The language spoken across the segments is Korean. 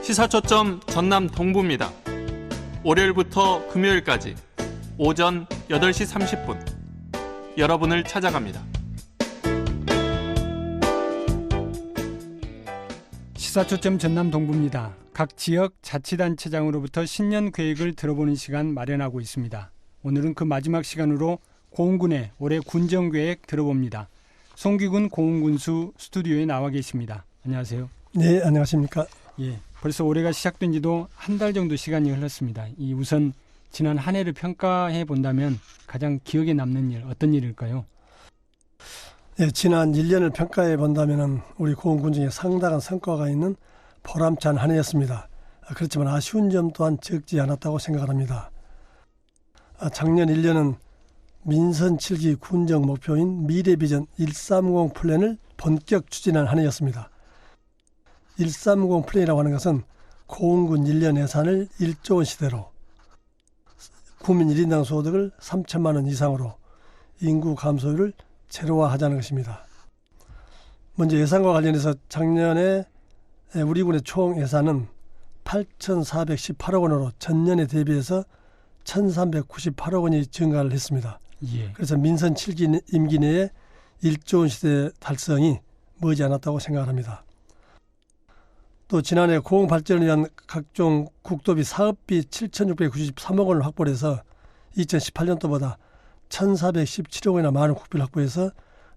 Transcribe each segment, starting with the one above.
시사초점 전남 동부입니다. 월요일부터 금요일까지 오전 8시 30분 여러분을 찾아갑니다. 시사초점 전남 동부입니다. 각 지역 자치단체장으로부터 신년 계획을 들어보는 시간 마련하고 있습니다. 오늘은 그 마지막 시간으로 고흥군의 올해 군정계획 들어봅니다. 송기군 고흥군수 스튜디오에 나와 계십니다. 안녕하세요. 네, 안녕하십니까. 예, 벌써 올해가 시작된 지도 한 달 정도 시간이 흘렀습니다. 우선 지난 한 해를 평가해 본다면 가장 기억에 남는 일, 어떤 일일까요? 네, 지난 1년을 평가해 본다면 우리 고흥군 중에 상당한 성과가 있는 보람찬 한 해였습니다. 그렇지만 아쉬운 점 또한 적지 않았다고 생각을 합니다. 작년 1년은 민선 7기 군정 목표인 미래비전 130 플랜을 본격 추진한 한 해였습니다. 130 플랜이라고 하는 것은 고흥군 1년 예산을 1조 원 시대로 국민 1인당 소득을 3천만 원 이상으로 인구 감소율을 제로화하자는 것입니다. 먼저 예산과 관련해서 작년에 우리 군의 총 예산은 8,418억 원으로 전년에 대비해서 1,398억 원이 증가를 했습니다. 예. 그래서 민선 7기 임기 내에 1조 원 시대 달성이 머지않았다고 생각을 합니다. 또 지난해 고흥 발전을 위한 각종 국도비 사업비 7,693억 원을 확보를 해서 2018년도보다 1,417억 원이나 많은 국비를 확보해서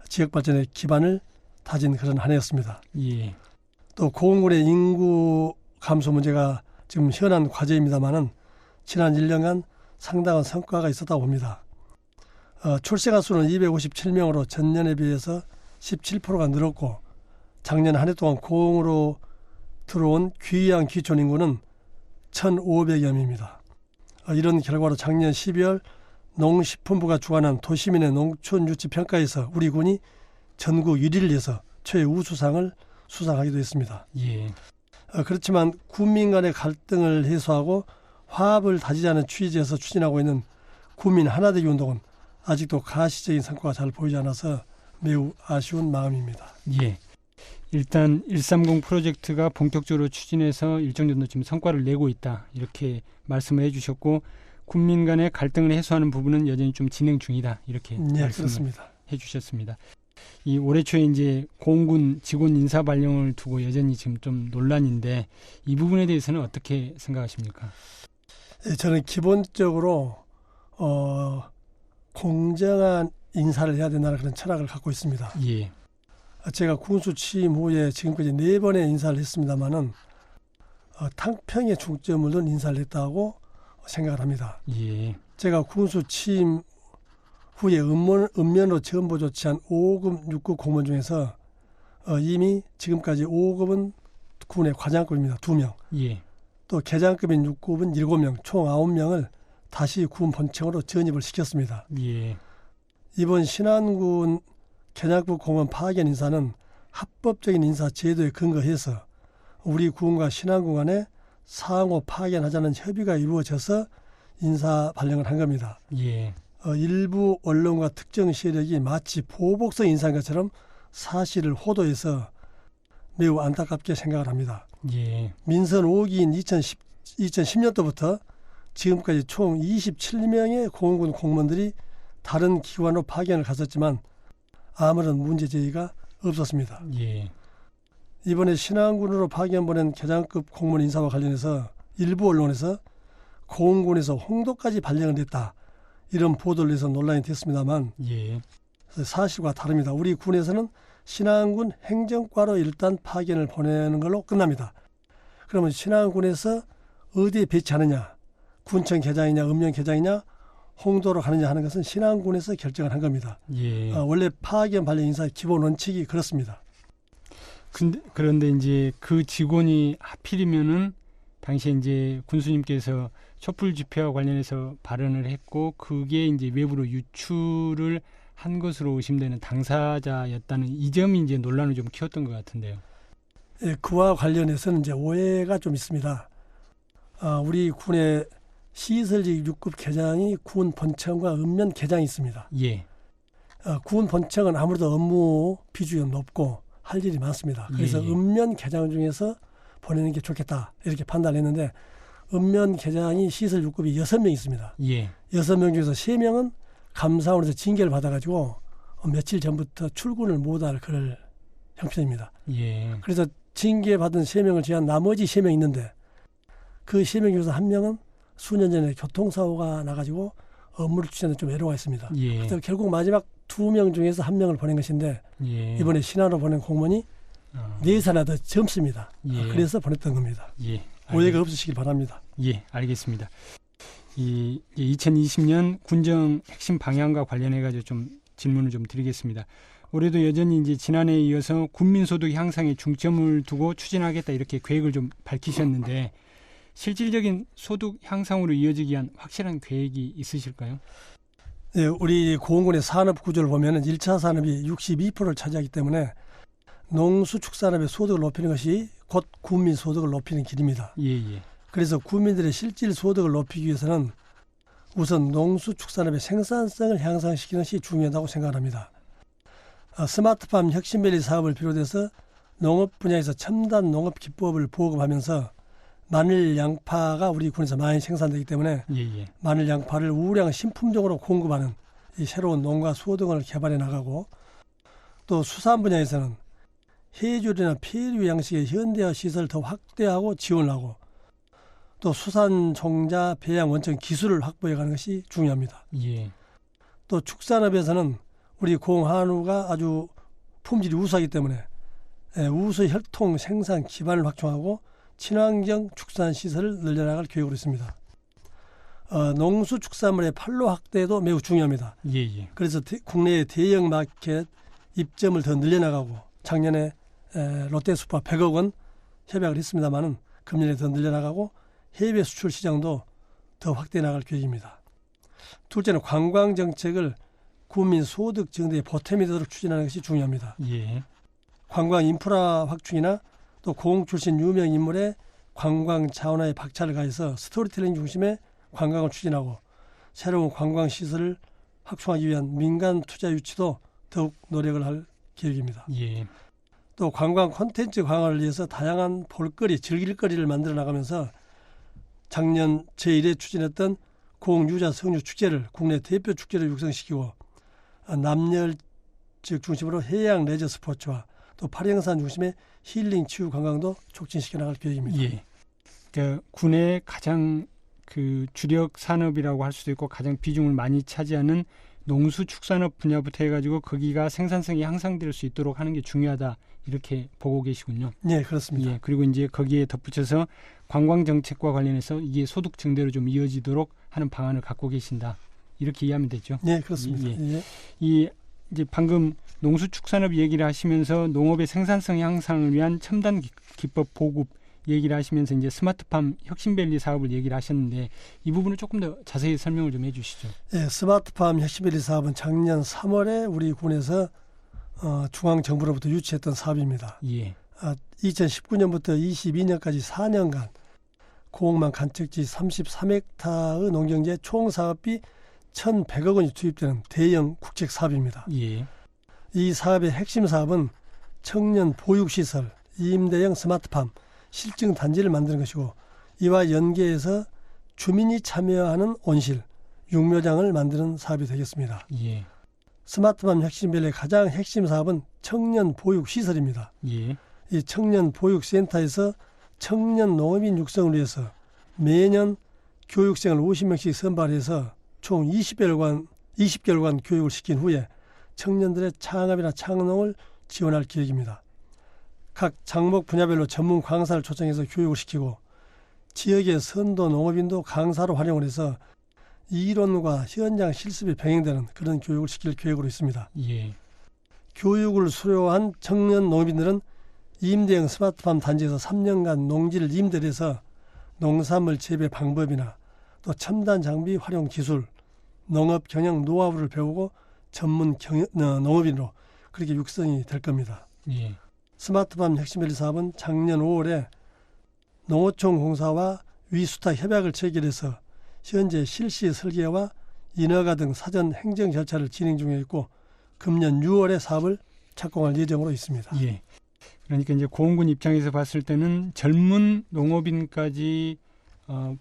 지역 발전의 기반을 다진 그런 한 해였습니다. 예. 또 고흥군의 인구 감소 문제가 지금 현안 과제입니다만은 지난 1년간 상당한 성과가 있었다고 봅니다. 출생아 수는 257명으로 전년에 비해서 17%가 늘었고 작년 한 해 동안 고흥으로 들어온 귀양 귀촌 인구는 1,500여 명입니다. 이런 결과로 작년 12월 농식품부가 주관한 도시민의 농촌 유치 평가에서 우리 군이 전국 1위를 해서 최우수상을 수상하기도 했습니다. 예. 그렇지만 군민 간의 갈등을 해소하고 화합을 다지자는 취지에서 추진하고 있는 군민 하나되기 운동은 아직도 가시적인 성과가 잘 보이지 않아서 매우 아쉬운 마음입니다. 예. 일단 130 프로젝트가 본격적으로 추진해서 일정 정도 지금 성과를 내고 있다, 이렇게 말씀을 해주셨고 군민 간의 갈등을 해소하는 부분은 여전히 좀 진행 중이다, 이렇게 말씀을 그렇습니다. 해주셨습니다. 올해 초에 이제 고흥군 직원 인사 발령을 두고 여전히 지금 좀 논란인데 이 부분에 대해서는 어떻게 생각하십니까? 저는 기본적으로 공정한 인사를 해야 된다는 그런 철학을 갖고 있습니다. 예. 제가 군수 취임 후에 지금까지 4번의 인사를 했습니다마는 탕평에 중점을 둔 인사를 했다고 생각을 합니다. 예. 제가 군수 취임 후에 읍면으로 전보 조치한 5급, 6급 공무원 중에서 이미 지금까지 5급은 군의 과장급입니다. 2명. 예. 또 계장급인 6급은 7명, 총 9명을 다시 군 본청으로 전입을 시켰습니다. 예. 이번 신안군 계장급 공무원 파견 인사는 합법적인 인사 제도에 근거해서 우리 군과 신안군 간에 상호 파견하자는 협의가 이루어져서 인사 발령을 한 겁니다. 예. 일부 언론과 특정 세력이 마치 보복성 인사인 것처럼 사실을 호도해서 매우 안타깝게 생각을 합니다. 예. 민선 5기인 2010년도부터 지금까지 총 27명의 고흥군 공무원들이 다른 기관으로 파견을 갔었지만 아무런 문제 제기가 없었습니다. 예. 이번에 신안군으로 파견 보낸 계장급 공무원 인사와 관련해서 일부 언론에서 고흥군에서 홍도까지 발령을 냈다, 이런 보도를 해서 논란이 됐습니다만 예. 사실과 다릅니다. 우리 군에서는 신안군 행정과로 일단 파견을 보내는 걸로 끝납니다. 그러면 신안군에서 어디에 배치하느냐, 군청 계장이냐 읍면 계장이냐 홍도로 가느냐 하는 것은 신안군에서 결정을 한 겁니다. 예. 원래 파견 발령 인사의 기본 원칙이 그렇습니다. 그런데 이제 그 직원이 하필이면은 당시에 이제 군수님께서 촛불 집회와 관련해서 발언을 했고 그게 이제 외부로 유출을 한 것으로 의심되는 당사자였다는 이 점이 이제 논란을 좀 키웠던 것 같은데요. 예, 그와 관련해서는 이제 오해가 좀 있습니다. 우리 군의 시설직 6급 계장이 군 본청과 읍면 계장이 있습니다. 예. 군 본청은 아무래도 업무 비중이 높고 할 일이 많습니다. 그래서 예. 읍면 계장 중에서 보내는 게 좋겠다 이렇게 판단했는데 읍면 계장이 시설 6급이 6명 있습니다. 예. 6명 중에서 3명은 감사원에서 징계를 받아가지고 며칠 전부터 출근을 못할 그럴 형편입니다. 예. 그래서 징계받은 3명을 제한 나머지 3명 있는데 그 3명 중에서 1명은 수년 전에 교통사고가 나가지고 업무를 추진하는 좀 애로가 있습니다. 예. 그래서 결국 마지막 2명 중에서 1명을 보낸 것인데 예. 이번에 신화로 보낸 공무원이 4살이나 더 젊습니다. 예. 그래서 보냈던 겁니다. 예. 오해가 없으시길 바랍니다. 예, 알겠습니다. 이 2020년 군정 핵심 방향과 관련해 가지고 좀 질문을 좀 드리겠습니다. 올해도 여전히 이제 지난해에 이어서 국민소득 향상에 중점을 두고 추진하겠다 이렇게 계획을 좀 밝히셨는데 실질적인 소득 향상으로 이어지기 위한 확실한 계획이 있으실까요? 네, 우리 고흥군의 산업 구조를 보면 1차 산업이 62%를 차지하기 때문에 농수축산업의 소득을 높이는 것이 곧 국민 소득을 높이는 길입니다. 예, 예. 그래서 국민들의 실질 소득을 높이기 위해서는 우선 농수축산업의 생산성을 향상시키는 것이 중요하다고 생각합니다. 스마트팜 혁신밸리 사업을 비롯해서 농업 분야에서 첨단 농업 기법을 보급하면서 마늘, 양파가 우리 군에서 많이 생산되기 때문에 예, 예. 마늘, 양파를 우량 신품종으로 공급하는 이 새로운 농가 수호 등을 개발해 나가고 또 수산 분야에서는 해조류나 폐류 양식의 현대화 시설을 더 확대하고 지원하고 또 수산 종자 배양 원천 기술을 확보해 가는 것이 중요합니다. 예. 또 축산업에서는 우리 공한우가 아주 품질이 우수하기 때문에 우수 혈통 생산 기반을 확충하고 친환경 축산 시설을 늘려나갈 계획으로 있습니다. 농수축산물의 판로 확대도 매우 중요합니다. 예, 예. 그래서 국내의 대형 마켓 입점을 더 늘려나가고 작년에 롯데수파 100억 원 협약을 했습니다마는 금년에 더 늘려나가고 해외 수출 시장도 더 확대해 나갈 계획입니다. 둘째는 관광 정책을 국민 소득 증대에 보탬이 되도록 추진하는 것이 중요합니다. 예. 관광 인프라 확충이나 또 고흥 출신 유명 인물의 관광 자원화에 박차를 가해서 스토리텔링 중심의 관광을 추진하고 새로운 관광 시설을 확충하기 위한 민간 투자 유치도 더욱 노력을 할 계획입니다. 예. 또 관광 콘텐츠 강화를 위해서 다양한 볼거리, 즐길거리를 만들어 나가면서 작년 제1회 추진했던 고흥 유자 성류 축제를 국내 대표 축제로 육성시키고 남녀 지역 중심으로 해양 레저 스포츠와 또 팔행산 중심의 힐링 치유 관광도 촉진시켜 나갈 계획입니다. 예. 그 군의 가장 그 주력 산업이라고 할 수도 있고 가장 비중을 많이 차지하는 농수축산업 분야부터 해가지고 거기가 생산성이 향상될 수 있도록 하는 게 중요하다 이렇게 보고 계시군요. 네, 그렇습니다. 예. 그리고 이제 거기에 덧붙여서 관광 정책과 관련해서 이게 소득 증대로 좀 이어지도록 하는 방안을 갖고 계신다 이렇게 이해하면 되죠. 네, 그렇습니다. 예. 예. 이 이제 방금 농수축산업 얘기를 하시면서 농업의 생산성 향상을 위한 첨단 기법 보급 얘기를 하시면서 이제 스마트팜 혁신밸리 사업을 얘기를 하셨는데 이 부분을 조금 더 자세히 설명을 좀 해주시죠. 예, 스마트팜 혁신밸리 사업은 작년 3월에 우리 군에서 중앙정부로부터 유치했던 사업입니다. 예. 2019년부터 22년까지 4년간 고흥만 간척지 33헥타의 농경지에 총 사업비 1,100억 원이 투입되는 대형 국책 사업입니다. 예. 이 사업의 핵심 사업은 청년 보육시설, 임대형 스마트팜, 실증 단지를 만드는 것이고 이와 연계해서 주민이 참여하는 온실, 육묘장을 만드는 사업이 되겠습니다. 예. 스마트팜 혁신밸리의 가장 핵심 사업은 청년 보육시설입니다. 예. 이 청년 보육센터에서 청년 농업인 육성을 위해서 매년 교육생을 50명씩 선발해서 총 20개월간 교육을 시킨 후에 청년들의 창업이나 창농을 지원할 계획입니다. 각 장목 분야별로 전문 강사를 초청해서 교육을 시키고 지역의 선도 농업인도 강사로 활용을 해서 이론과 현장 실습이 병행되는 그런 교육을 시킬 계획으로 있습니다. 예. 교육을 수료한 청년 농업인들은 임대형 스마트팜 단지에서 3년간 농지를 임대를 해서 농산물 재배 방법이나 또 첨단 장비 활용 기술, 농업 경영 노하우를 배우고 전문 농업인으로 그렇게 육성이 될 겁니다. 예. 스마트팜 혁신밸리 사업은 작년 5월에 농어촌 공사와 위수탁 협약을 체결해서 현재 실시 설계와 인허가 등 사전 행정 절차를 진행 중에 있고 금년 6월에 사업을 착공할 예정으로 있습니다. 예. 그러니까 이제 고흥군 입장에서 봤을 때는 젊은 농업인까지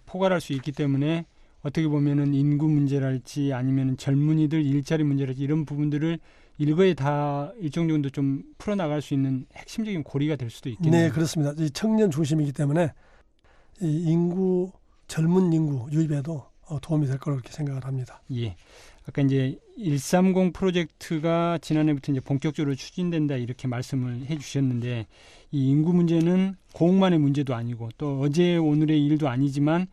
포괄할 수 있기 때문에 어떻게 보면은 인구 문제랄지 아니면 젊은이들 일자리 문제랄지 이런 부분들을 일거에 다 일정 정도 좀 풀어나갈 수 있는 핵심적인 고리가 될 수도 있겠네요. 네, 그렇습니다. 이 청년 중심이기 때문에 이 젊은 인구 유입에도 도움이 될 거라고 이렇게 생각을 합니다. 예. 아까 이제 130 프로젝트가 지난해부터 이제 본격적으로 추진된다 이렇게 말씀을 해주셨는데 이 인구 문제는 고흥만의 문제도 아니고 또 어제 오늘의 일도 아니지만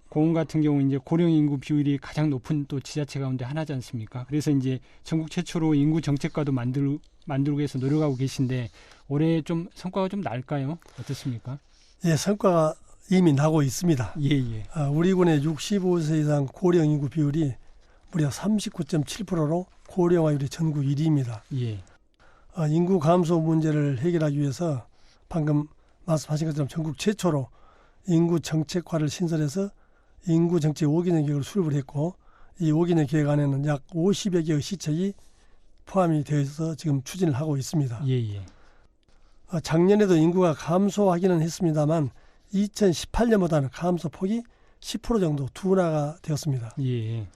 고흥 같은 경우 이제 고령 인구 비율이 가장 높은 또 지자체 가운데 하나지 않습니까? 그래서 이제 전국 최초로 인구 정책과도 만들고 해서 노력하고 계신데 올해 좀 성과가 좀 날까요? 어떻습니까? 예, 성과가 이미 나고 있습니다. 예. 우리 군의 65세 이상 고령 인구 비율이 무려 39.7%로 고령화율이 전국 1위입니다. 예. 인구 감소 문제를 해결하기 위해서 방금 말씀하신 것처럼 전국 최초로 인구 정책과를 신설해서 인구 정책 5개년 계획을 수립을 했고 이 5개년 계획 안에는 약 50여 개의 시책이 포함이 되어 있어서 지금 추진을 하고 있습니다. 예. 작년에도 인구가 감소하기는 했습니다만 2018년보다는 감소 폭이 10% 정도 둔화가 되었습니다. 예.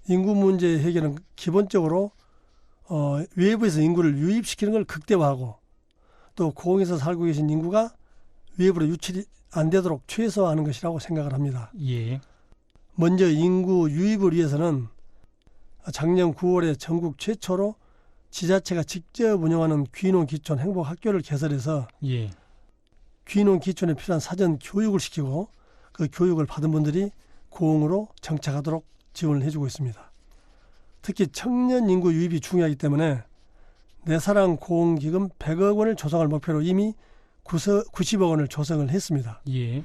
인구 문제 해결은 기본적으로 외부에서 인구를 유입시키는 걸 극대화하고 또 고흥에서 살고 계신 인구가 외부로 유출이 안 되도록 최소화하는 것이라고 생각을 합니다. 예. 먼저 인구 유입을 위해서는 작년 9월에 전국 최초로 지자체가 직접 운영하는 귀농 기촌 행복학교를 개설해서 예. 귀농 기촌에 필요한 사전 교육을 시키고 그 교육을 받은 분들이 고흥으로 정착하도록 지원을 해주고 있습니다. 특히 청년 인구 유입이 중요하기 때문에 내 사랑 고흥 기금 100억 원을 조성할 목표로 이미 90억 원을 조성을 했습니다. 예.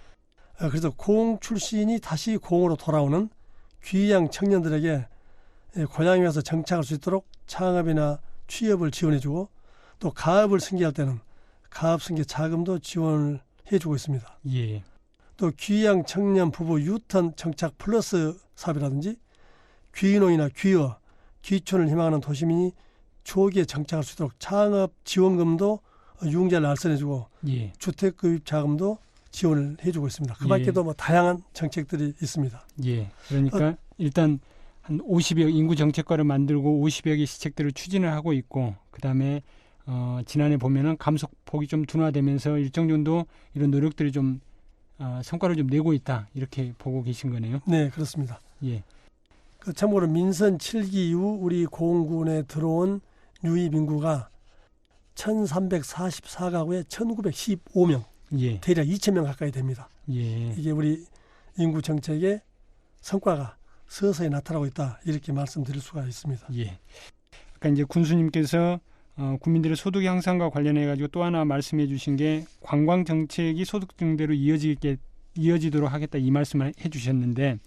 그래서 고흥 출신이 다시 고흥으로 돌아오는 귀양 청년들에게 고향에 와서 정착할 수 있도록 창업이나 취업을 지원해주고 또 가업을 승계할 때는 가업 승계 자금도 지원을 해주고 있습니다. 예. 또 귀양 청년 부부 유턴 정착 플러스 사업이라든지 귀농이나 귀어, 귀촌을 희망하는 도시민이 초기에 정착할 수 있도록 창업 지원금도 융자를 알선해주고 예. 주택구입 자금도 지원을 해주고 있습니다. 그 밖에도 뭐 다양한 정책들이 있습니다. 예. 그러니까 일단 한 50여 인구 정책과를 만들고 50여 개 시책들을 추진을 하고 있고 그다음에 지난해 보면은 감소폭이 좀 둔화되면서 일정 정도 이런 노력들이 좀 성과를 좀 내고 있다 이렇게 보고 계신 거네요. 네, 그렇습니다. 예. 참고로 민선 7기 이후 우리 고흥군에 들어온 유입 인구가 1344가구에 1915명, 예. 대략 2000명 가까이 됩니다. 예. 이게 우리 인구 정책의 성과가 서서히 나타나고 있다 이렇게 말씀드릴 수가 있습니다. 예. 아까 이제 군수님께서 국민들의 소득 향상과 관련해 가지고 또 하나 말씀해 주신 게 관광 정책이 소득 증대로 이어지도록 하겠다 이 말씀을 해 주셨는데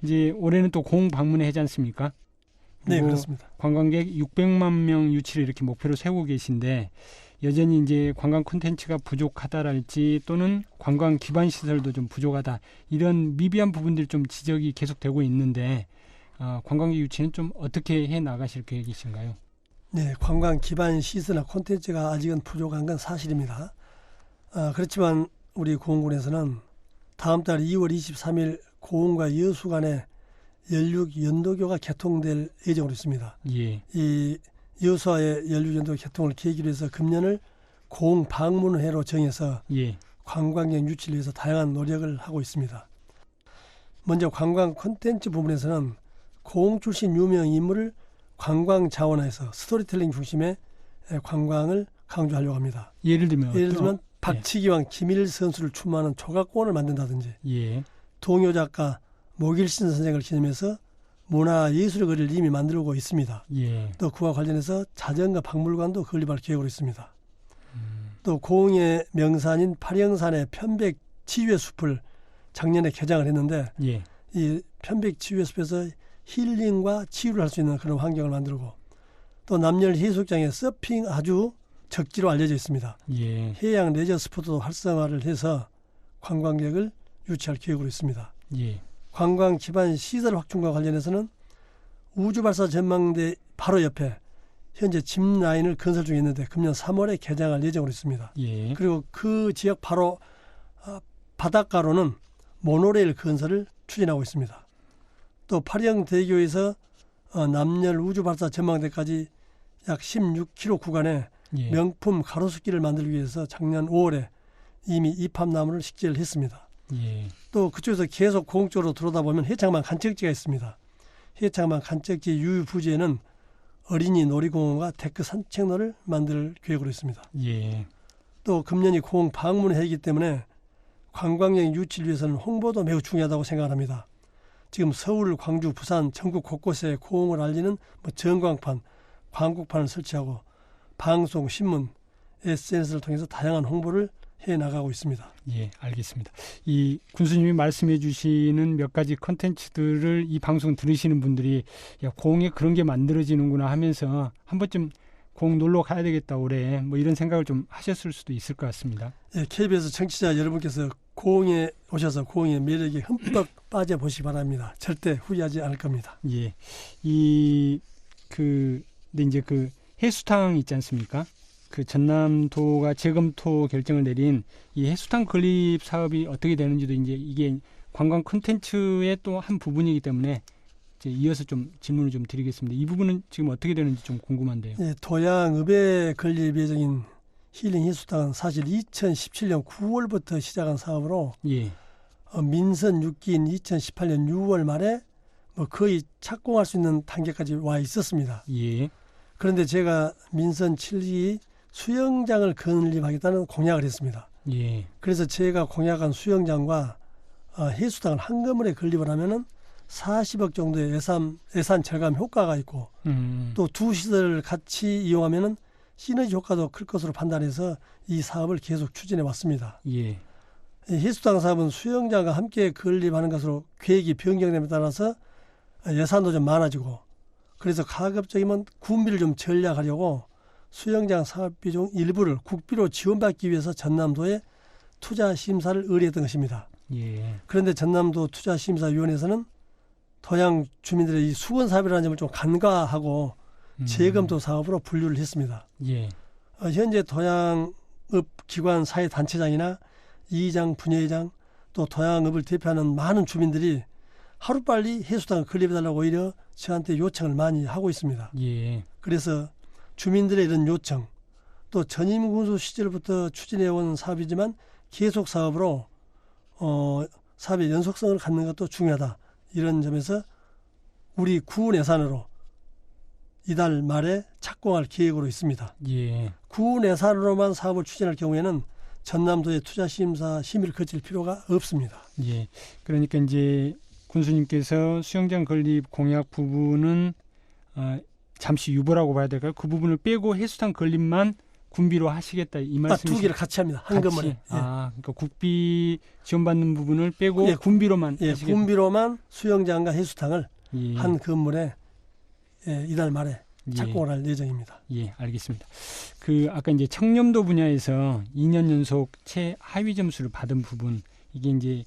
이제 올해는 또 고흥 방문을 하지 않습니까? 네, 그렇습니다. 관광객 600만 명 유치를 이렇게 목표로 세우고 계신데 여전히 이제 관광 콘텐츠가 부족하다랄지 또는 관광 기반 시설도 좀 부족하다 이런 미비한 부분들이 좀 지적이 계속되고 있는데 관광객 유치는 좀 어떻게 해 나가실 계획이신가요? 네, 관광 기반 시설이나 콘텐츠가 아직은 부족한 건 사실입니다. 그렇지만 우리 고흥군에서는 다음 달 2월 23일 고흥과 여수 간에 연륙연도교가 개통될 예정으로 있습니다. 예. 이 여수와의 연륙연도 개통을 계기로 해서 금년을 고흥 방문회로 정해서 예. 관광객 유치를 위해서 다양한 노력을 하고 있습니다. 먼저 관광 콘텐츠 부분에서는 고흥 출신 유명 인물을 관광 자원화해서 스토리텔링 중심의 관광을 강조하려고 합니다. 예를 들면 박치기왕 김일 선수를 추모하는 조각공원을 만든다든지 예. 동요 작가 목일신 선생을 기념해서 문화예술의 거리를 이미 만들고 있습니다. 예. 또 그와 관련해서 자전거 박물관도 건립할 계획으로 있습니다. 또 고흥의 명산인 팔형산의 편백치유의 숲을 작년에 개장을 했는데 예. 이 편백치유의 숲에서 힐링과 치유를 할 수 있는 그런 환경을 만들고 또 남열 해수욕장에 서핑 아주 적지로 알려져 있습니다. 예. 해양 레저 스포츠도 활성화를 해서 관광객을 유치할 계획으로 있습니다. 예. 관광 기반 시설 확충과 관련해서는 우주발사 전망대 바로 옆에 현재 짚 라인을 건설 중에 있는데 금년 3월에 개장할 예정으로 있습니다. 예. 그리고 그 지역 바로 바닷가로는 모노레일 건설을 추진하고 있습니다. 또 파령대교에서 남열 우주발사 전망대까지 약 16km 구간에 예. 명품 가로수길을 만들기 위해서 작년 5월에 이미 입합나무를 식재를 했습니다. 예. 또 그쪽에서 계속 공쪽으로 들어오다 보면 해창만 간척지가 있습니다. 해창만 간척지 유부지에는 어린이 놀이공원과 데크 산책로를 만들 계획으로 있습니다. 예. 또 금년이 공원 방문해이기 때문에 관광력 유치를 위해서는 홍보도 매우 중요하다고 생각합니다. 지금 서울, 광주, 부산 전국 곳곳에 고흥을 알리는 전광판, 광고판을 설치하고 방송, 신문, SNS를 통해서 다양한 홍보를 해나가고 있습니다. 예, 알겠습니다. 이 군수님이 말씀해 주시는 몇 가지 컨텐츠들을 이 방송 들으시는 분들이 야, 고흥에 그런 게 만들어지는구나 하면서 한 번쯤 고흥 놀러 가야 되겠다 올해 뭐 이런 생각을 좀 하셨을 수도 있을 것 같습니다. 예, KBS 청취자 여러분께서 고흥에 오셔서 고흥의 매력에 흠뻑 빠져보시기 바랍니다. 절대 후회하지 않을 겁니다. 예, 근데 이제 그 해수탕 있지 않습니까? 그 전남도가 재검토 결정을 내린 이 해수탕 건립 사업이 어떻게 되는지도 이제 이게 관광 콘텐츠의 또 한 부분이기 때문에 이제 이어서 좀 질문을 좀 드리겠습니다. 이 부분은 지금 어떻게 되는지 좀 궁금한데요. 예, 도양읍에 건립 예정인 힐링 해수탕은 사실 2017년 9월부터 시작한 사업으로 예, 민선 6기인 2018년 6월 말에 거의 착공할 수 있는 단계까지 와 있었습니다. 예, 그런데 제가 민선 7기 수영장을 건립하겠다는 공약을 했습니다. 예, 그래서 제가 공약한 수영장과 해수탕을 한꺼번에 건립을 하면은 40억 정도의 예산 절감 효과가 있고 또 두 시설을 같이 이용하면은 시너지 효과도 클 것으로 판단해서 이 사업을 계속 추진해 왔습니다. 예, 해수탕 사업은 수영장과 함께 건립하는 것으로 계획이 변경됨에 따라서 예산도 좀 많아지고 그래서 가급적이면 군비를 좀 전략하려고 수영장 사업비 중 일부를 국비로 지원받기 위해서 전남도에 투자 심사를 의뢰했던 것입니다. 예, 그런데 전남도 투자심사위원회에서는 도양 주민들의 이 수건 사업이라는 점을 좀 간과하고 재검토 사업으로 분류를 했습니다. 예, 현재 도양읍 기관 사회단체장이나 이장, 분회장 또 도양읍을 대표하는 많은 주민들이 하루빨리 해수탕을 건립해달라고 오히려 저한테 요청을 많이 하고 있습니다. 예, 그래서 주민들의 이런 요청 또 전임 군수 시절부터 추진해온 사업이지만 계속 사업으로 사업의 연속성을 갖는 것도 중요하다. 이런 점에서 우리 군 예산으로 이달 말에 착공할 계획으로 있습니다. 예, 군 예산으로만 사업을 추진할 경우에는 전남도의 투자심사 심의를 거칠 필요가 없습니다. 예. 그러니까 이제 군수님께서 수영장 건립 공약 부분은 잠시 유보라고 봐야 될까요? 그 부분을 빼고 해수탕 건립만 군비로 하시겠다 이 말씀이시죠? 두 개를 같이 합니다. 한꺼번에. 예. 그러니까 국비 지원받는 부분을 빼고 예, 군비로만 예, 하시겠다. 군비로만 수영장과 해수탕을 예. 한 건물에 이달 말에 착공을 할 예정입니다. 예, 알겠습니다. 아까 이제 청렴도 분야에서 2년 연속 최하위 점수를 받은 부분 이게 이제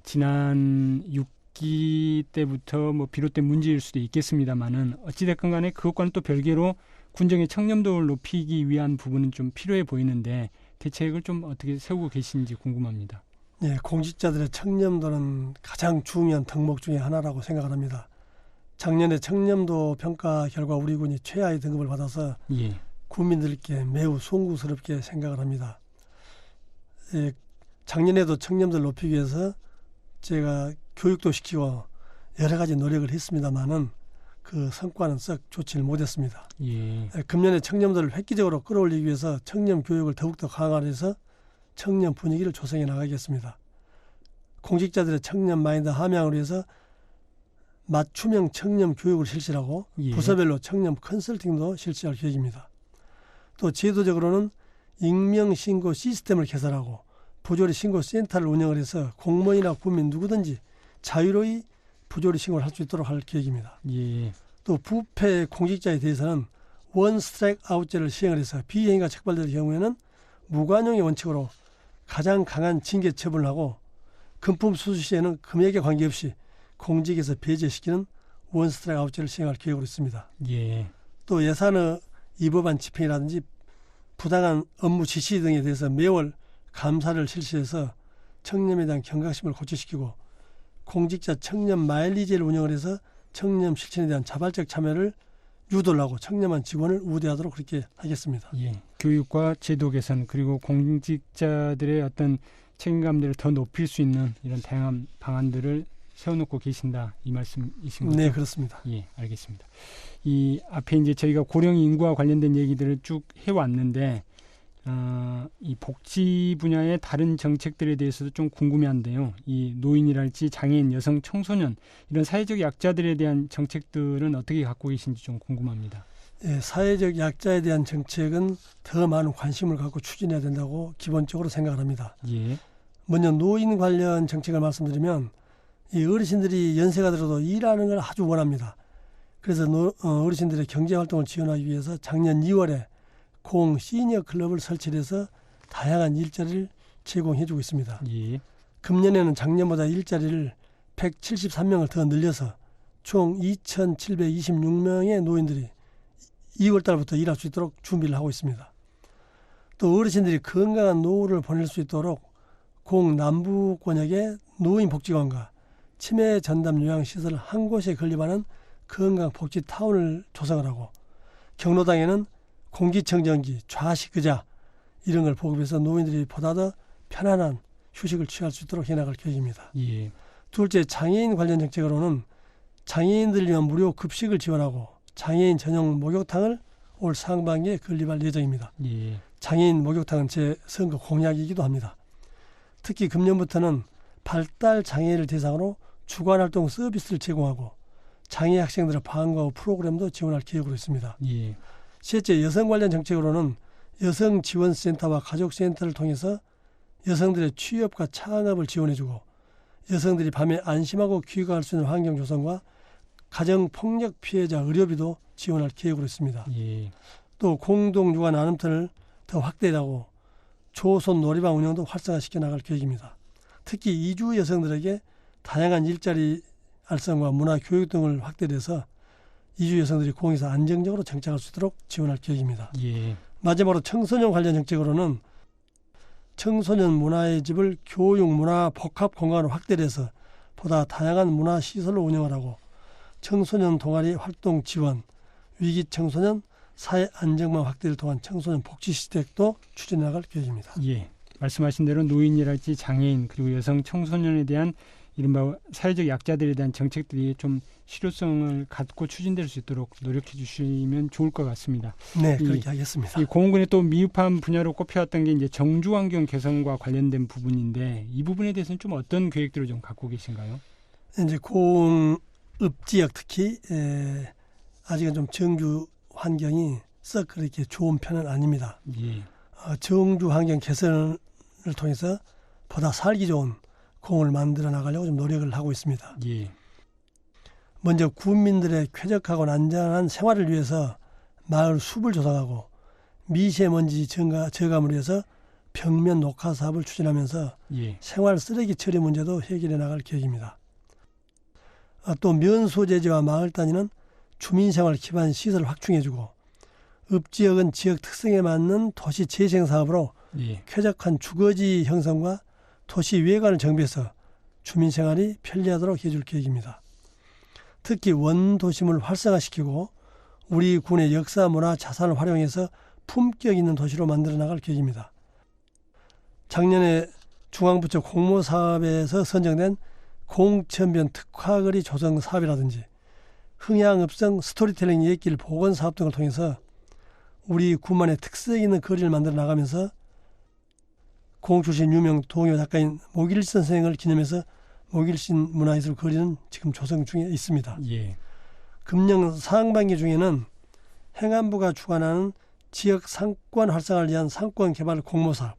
지난 6기 때부터 비롯된 문제일 수도 있겠습니다만은 어찌됐건 간에 그것과는 또 별개로 군정의 청렴도를 높이기 위한 부분은 좀 필요해 보이는데 대책을 좀 어떻게 세우고 계신지 궁금합니다. 예, 공직자들의 청렴도는 가장 중요한 덕목 중에 하나라고 생각을 합니다. 작년에 청렴도 평가 결과 우리 군이 최하위 등급을 받아서 예. 국민들께 매우 송구스럽게 생각을 합니다. 예, 작년에도 청렴도를 높이기 위해서 제가 교육도 시키고 여러 가지 노력을 했습니다마는 그 성과는 썩 좋지를 못했습니다. 예. 금년에 청렴도를 획기적으로 끌어올리기 위해서 청렴 교육을 더욱더 강화해서 청렴 분위기를 조성해 나가겠습니다. 공직자들의 청렴 마인드 함양을 위해서 맞춤형 청렴 교육을 실시하고 예. 부서별로 청렴 컨설팅도 실시할 계획입니다. 또 제도적으로는 익명신고 시스템을 개설하고 부조리 신고 센터를 운영을 해서 공무원이나 국민 누구든지 자유로이 부조리 신고를 할 수 있도록 할 계획입니다. 예. 또 부패 공직자에 대해서는 원 스트라이크 아웃제를 시행을 해서 비행위가 적발될 경우에는 무관용의 원칙으로 가장 강한 징계 처분을 하고 금품 수수 시에는 금액에 관계없이 공직에서 배제시키는 원 스트라이크 아웃제를 시행할 계획으로 있습니다. 예. 또 예산의 위법한 집행이라든지 부당한 업무 지시 등에 대해서 매월 감사를 실시해서 청렴에 대한 경각심을 고취시키고 공직자 청렴 마일리지를 운영을 해서 청렴 실천에 대한 자발적 참여를 유도를 하고 청렴한 직원을 우대하도록 그렇게 하겠습니다. 예. 교육과 제도 개선 그리고 공직자들의 어떤 책임감들을 더 높일 수 있는 이런 다양한 방안들을 세워놓고 계신다 이 말씀이신 거죠? 네, 그렇습니다. 예, 알겠습니다. 이 앞에 이제 저희가 고령 인구와 관련된 얘기들을 쭉 해왔는데 이 복지 분야의 다른 정책들에 대해서도 좀 궁금해한데요. 이 노인이랄지 장애인, 여성, 청소년 이런 사회적 약자들에 대한 정책들은 어떻게 갖고 계신지 좀 궁금합니다. 예, 사회적 약자에 대한 정책은 더 많은 관심을 갖고 추진해야 된다고 기본적으로 생각을 합니다. 예, 먼저 노인 관련 정책을 말씀드리면 이 어르신들이 연세가 들어도 일하는 걸 아주 원합니다. 그래서 어르신들의 경제활동을 지원하기 위해서 작년 2월에 공 시니어 클럽을 설치해서 다양한 일자리를 제공해주고 있습니다. 예, 금년에는 작년보다 일자리를 173명을 더 늘려서 총 2,726명의 노인들이 2월 달부터 일할 수 있도록 준비를 하고 있습니다. 또 어르신들이 건강한 노후를 보낼 수 있도록 공 남부권역의 노인복지관과 치매 전담 요양시설 한 곳에 건립하는 건강복지타운을 조성을 하고 경로당에는 공기청정기, 좌식 의자 이런 걸 보급해서 노인들이 보다 더 편안한 휴식을 취할 수 있도록 해나갈 계획입니다. 예, 둘째, 장애인 관련 정책으로는 장애인들을 위한 무료 급식을 지원하고 장애인 전용 목욕탕을 올 상반기에 건립할 예정입니다. 예, 장애인 목욕탕은 제 선거 공약이기도 합니다. 특히 금년부터는 발달 장애인을 대상으로 주간활동 서비스를 제공하고 장애 학생들의 방과 후 프로그램도 지원할 계획으로 있습니다. 예, 셋째, 여성 관련 정책으로는 여성지원센터와 가족센터를 통해서 여성들의 취업과 창업을 지원해주고 여성들이 밤에 안심하고 귀가할 수 있는 환경 조성과 가정폭력 피해자 의료비도 지원할 계획으로 있습니다. 예, 또 공동육아 나눔터를 더 확대하고 조선 놀이방 운영도 활성화시켜 나갈 계획입니다. 특히 이주 여성들에게 다양한 일자리 알선과 문화 교육 등을 확대해서 이주 여성들이 공에서 안정적으로 정착할 수 있도록 지원할 계획입니다. 예, 마지막으로 청소년 관련 정책으로는 청소년 문화의 집을 교육, 문화, 복합 공간으로 확대해서 보다 다양한 문화 시설로 운영을 하고 청소년 동아리 활동 지원, 위기 청소년 사회 안정망 확대를 통한 청소년 복지 시책도 추진해 나갈 계획입니다. 예. 말씀하신 대로 노인이랄지 장애인 그리고 여성 청소년에 대한 이른바 사회적 약자들에 대한 정책들이 좀 실효성을 갖고 추진될 수 있도록 노력해 주시면 좋을 것 같습니다. 네, 그렇게 하겠습니다. 이 공원군의 또 미흡한 분야로 꼽혀왔던 게 이제 정주 환경 개선과 관련된 부분인데 이 부분에 대해서는 좀 어떤 계획들을 좀 갖고 계신가요? 이제 공업 지역 특히 아직은 좀 정주 환경이 썩 그렇게 좋은 편은 아닙니다. 예, 정주 환경 개선을 통해서 보다 살기 좋은 공을 만들어 나가려고 좀 노력을 하고 있습니다. 예, 먼저 국민들의 쾌적하고 안전한 생활을 위해서 마을 숲을 조성하고 미세먼지 저감을 위해서 벽면 녹화 사업을 추진하면서 예, 생활 쓰레기 처리 문제도 해결해 나갈 계획입니다. 또 면소재지와 마을 단위는 주민생활 기반 시설을 확충해주고 읍지역은 지역 특성에 맞는 도시 재생 사업으로 예, 쾌적한 주거지 형성과 도시 외관을 정비해서 주민생활이 편리하도록 해줄 계획입니다. 특히 원도심을 활성화시키고 우리 군의 역사, 문화, 자산을 활용해서 품격 있는 도시로 만들어 나갈 계획입니다. 작년에 중앙부처 공모사업에서 선정된 공천변 특화거리 조성 사업이라든지 흥향읍성 스토리텔링 예길 복원 사업 등을 통해서 우리 군만의 특색 있는 거리를 만들어 나가면서 공 출신 유명 동요 작가인 목일신 선생을 기념해서 목일신 문화예술 거리는 지금 조성 중에 있습니다. 예, 금년 상반기 중에는 행안부가 주관하는 지역 상권 활성화를 위한 상권 개발 공모사업,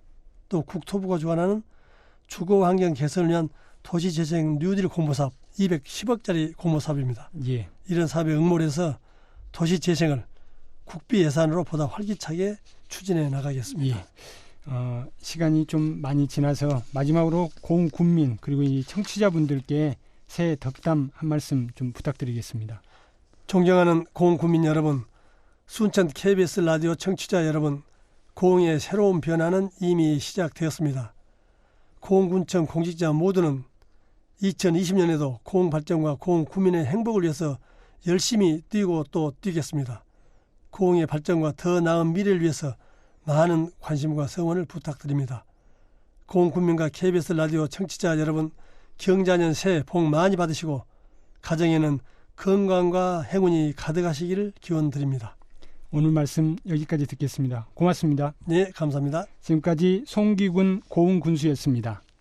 또 국토부가 주관하는 주거 환경 개선을 위한 도시재생 뉴딜 공모사업 210억짜리 공모사업입니다. 예, 이런 사업에 응모를 해서 도시재생을 국비 예산으로 보다 활기차게 추진해 나가겠습니다. 예. 시간이 좀 많이 지나서 마지막으로 공군민 그리고 이 청취자분들께 새해 덕담 한 말씀 좀 부탁드리겠습니다. 존경하는 공군민 여러분, 순천 KBS 라디오 청취자 여러분, 고흥의 새로운 변화는 이미 시작되었습니다. 고흥군청 공직자 모두는 2020년에도 고흥 발전과 고흥 구민의 행복을 위해서 열심히 뛰고 또 뛰겠습니다. 고흥의 발전과 더 나은 미래를 위해서 많은 관심과 성원을 부탁드립니다. 고흥 군민과 KBS 라디오 청취자 여러분, 경자년 새해 복 많이 받으시고 가정에는 건강과 행운이 가득하시기를 기원드립니다. 오늘 말씀 여기까지 듣겠습니다. 고맙습니다. 네, 감사합니다. 지금까지 송기군 고흥군수였습니다.